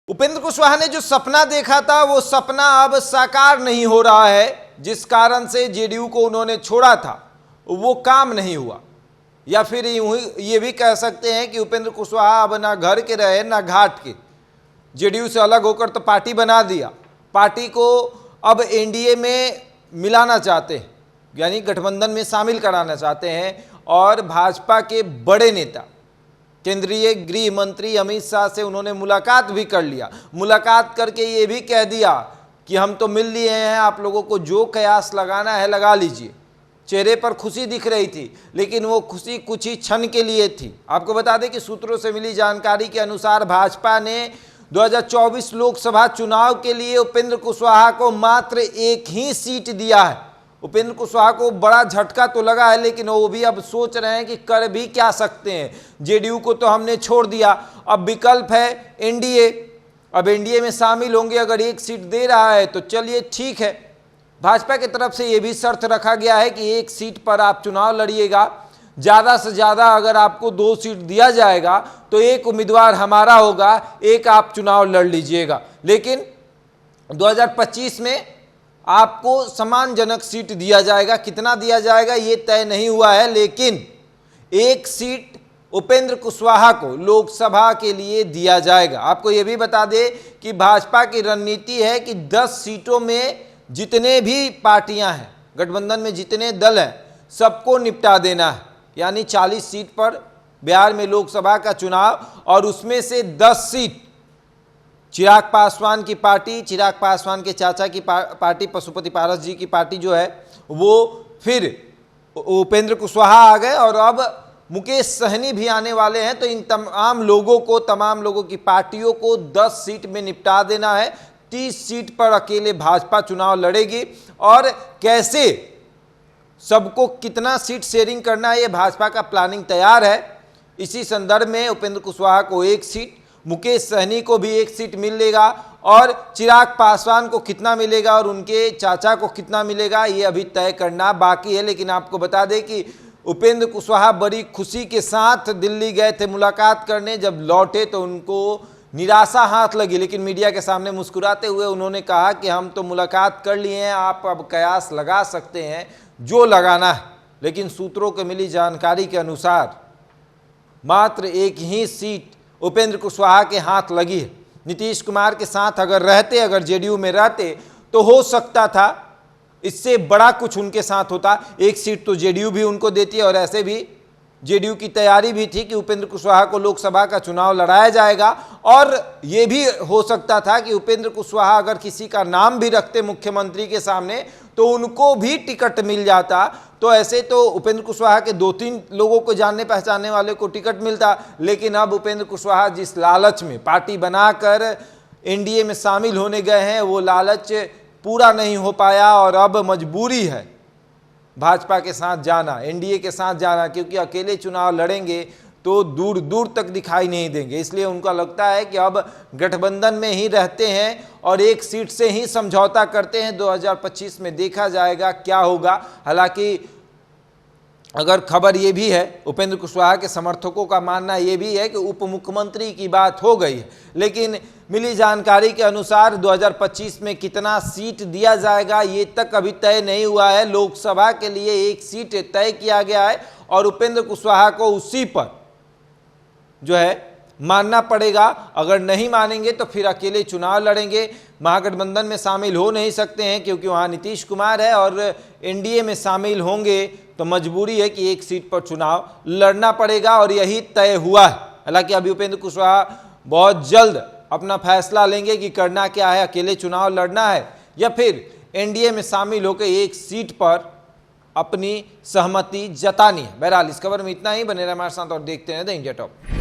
उपेंद्र कुशवाहा ने जो सपना देखा था वो सपना अब साकार नहीं हो रहा है। जिस कारण से जेडीयू को उन्होंने छोड़ा था वो काम नहीं हुआ, या फिर ये भी कह सकते हैं कि उपेंद्र कुशवाहा अब ना घर के रहे ना घाट के। जेडीयू से अलग होकर तो पार्टी बना दिया, पार्टी को अब एनडीए में मिलाना चाहते हैं, यानी गठबंधन में शामिल कराना चाहते हैं। और भाजपा के बड़े नेता केंद्रीय गृह मंत्री अमित शाह से उन्होंने मुलाकात भी कर लिया। मुलाकात करके ये भी कह दिया कि हम तो मिल लिए हैं, आप लोगों को जो कयास लगाना है लगा लीजिए। चेहरे पर खुशी दिख रही थी, लेकिन वो खुशी कुछ ही क्षण के लिए थी। आपको बता दें कि सूत्रों से मिली जानकारी के अनुसार भाजपा ने 2024 लोकसभा चुनाव के लिए उपेंद्र कुशवाहा को मात्र एक ही सीट दिया है। उपेंद्र कुशवाहा को बड़ा झटका तो लगा है, लेकिन वो भी अब सोच रहे हैं कि कर भी क्या सकते हैं। जेडीयू को तो हमने छोड़ दिया, अब विकल्प है एनडीए। अब एनडीए में शामिल होंगे, अगर एक सीट दे रहा है तो चलिए ठीक है। भाजपा की तरफ से ये भी शर्त रखा गया है कि एक सीट पर आप चुनाव लड़िएगा, ज़्यादा से ज़्यादा अगर आपको 2 सीट दिया जाएगा तो एक उम्मीदवार हमारा होगा, एक आप चुनाव लड़ लीजिएगा। लेकिन 2025 में आपको सम्मानजनक सीट दिया जाएगा, कितना दिया जाएगा ये तय नहीं हुआ है, लेकिन एक सीट उपेंद्र कुशवाहा को लोकसभा के लिए दिया जाएगा। आपको ये भी बता दें कि भाजपा की रणनीति है कि 10 सीटों में जितने भी पार्टियां हैं, गठबंधन में जितने दल हैं, सबको निपटा देना है। यानी 40 सीट पर बिहार में लोकसभा का चुनाव, और उसमें से 10 सीट चिराग पासवान की पार्टी, चिराग पासवान के चाचा की पार्टी पशुपति पारस जी की पार्टी जो है वो, फिर उपेंद्र कुशवाहा आ गए और अब मुकेश सहनी भी आने वाले हैं। तो इन तमाम लोगों की पार्टियों को 10 सीट में निपटा देना है। 30 सीट पर अकेले भाजपा चुनाव लड़ेगी, और कैसे सबको कितना सीट शेयरिंग करना है ये भाजपा का प्लानिंग तैयार है। इसी संदर्भ में उपेंद्र कुशवाहा को एक सीट, मुकेश सहनी को भी एक सीट मिलेगा, और चिराग पासवान को कितना मिलेगा और उनके चाचा को कितना मिलेगा ये अभी तय करना बाकी है। लेकिन आपको बता दें कि उपेंद्र कुशवाहा बड़ी खुशी के साथ दिल्ली गए थे मुलाकात करने। जब लौटे तो उनको निराशा हाथ लगी, लेकिन मीडिया के सामने मुस्कुराते हुए उन्होंने कहा कि हम तो मुलाकात कर लिए हैं, आप अब कयास लगा सकते हैं जो लगाना है। लेकिन सूत्रों को मिली जानकारी के अनुसार मात्र एक ही सीट उपेंद्र कुशवाहा के हाथ लगी है। नीतीश कुमार के साथ अगर रहते, अगर जेडीयू में रहते तो हो सकता था इससे बड़ा कुछ उनके साथ होता। एक सीट तो जेडीयू भी उनको देती है, और ऐसे भी जेडीयू की तैयारी भी थी कि उपेंद्र कुशवाहा को लोकसभा का चुनाव लड़ाया जाएगा। और ये भी हो सकता था कि उपेंद्र कुशवाहा अगर किसी का नाम भी रखते मुख्यमंत्री के सामने तो उनको भी टिकट मिल जाता। तो ऐसे तो उपेंद्र कुशवाहा के 2-3 लोगों को जानने पहचानने वाले को टिकट मिलता, लेकिन अब उपेंद्र कुशवाहा जिस लालच में पार्टी बनाकर एनडीए में शामिल होने गए हैं वो लालच पूरा नहीं हो पाया, और अब मजबूरी है भाजपा के साथ जाना, एनडीए के साथ जाना, क्योंकि अकेले चुनाव लड़ेंगे तो दूर दूर तक दिखाई नहीं देंगे। इसलिए उनका लगता है कि अब गठबंधन में ही रहते हैं और एक सीट से ही समझौता करते हैं। 2025 में देखा जाएगा क्या होगा। हालांकि अगर खबर ये भी है, उपेंद्र कुशवाहा के समर्थकों का मानना ये भी है कि उप मुख्यमंत्री की बात हो गई है, लेकिन मिली जानकारी के अनुसार 2025 में कितना सीट दिया जाएगा ये तक अभी तय नहीं हुआ है। लोकसभा के लिए एक सीट तय किया गया है, और उपेंद्र कुशवाहा को उसी पर जो है मानना पड़ेगा। अगर नहीं मानेंगे तो फिर अकेले चुनाव लड़ेंगे। महागठबंधन में शामिल हो नहीं सकते हैं क्योंकि वहाँ नीतीश कुमार है, और एनडीए में शामिल होंगे तो मजबूरी है कि एक सीट पर चुनाव लड़ना पड़ेगा, और यही तय हुआ है। हालांकि अभी उपेंद्र कुशवाहा बहुत जल्द अपना फैसला लेंगे कि करना क्या है, अकेले चुनाव लड़ना है या फिर एनडीए में शामिल होकर एक सीट पर अपनी सहमति जतानी है। बहरहाल इस खबर में इतना ही। बने रहे हमारे साथ और देखते हैं द इंडिया टॉप।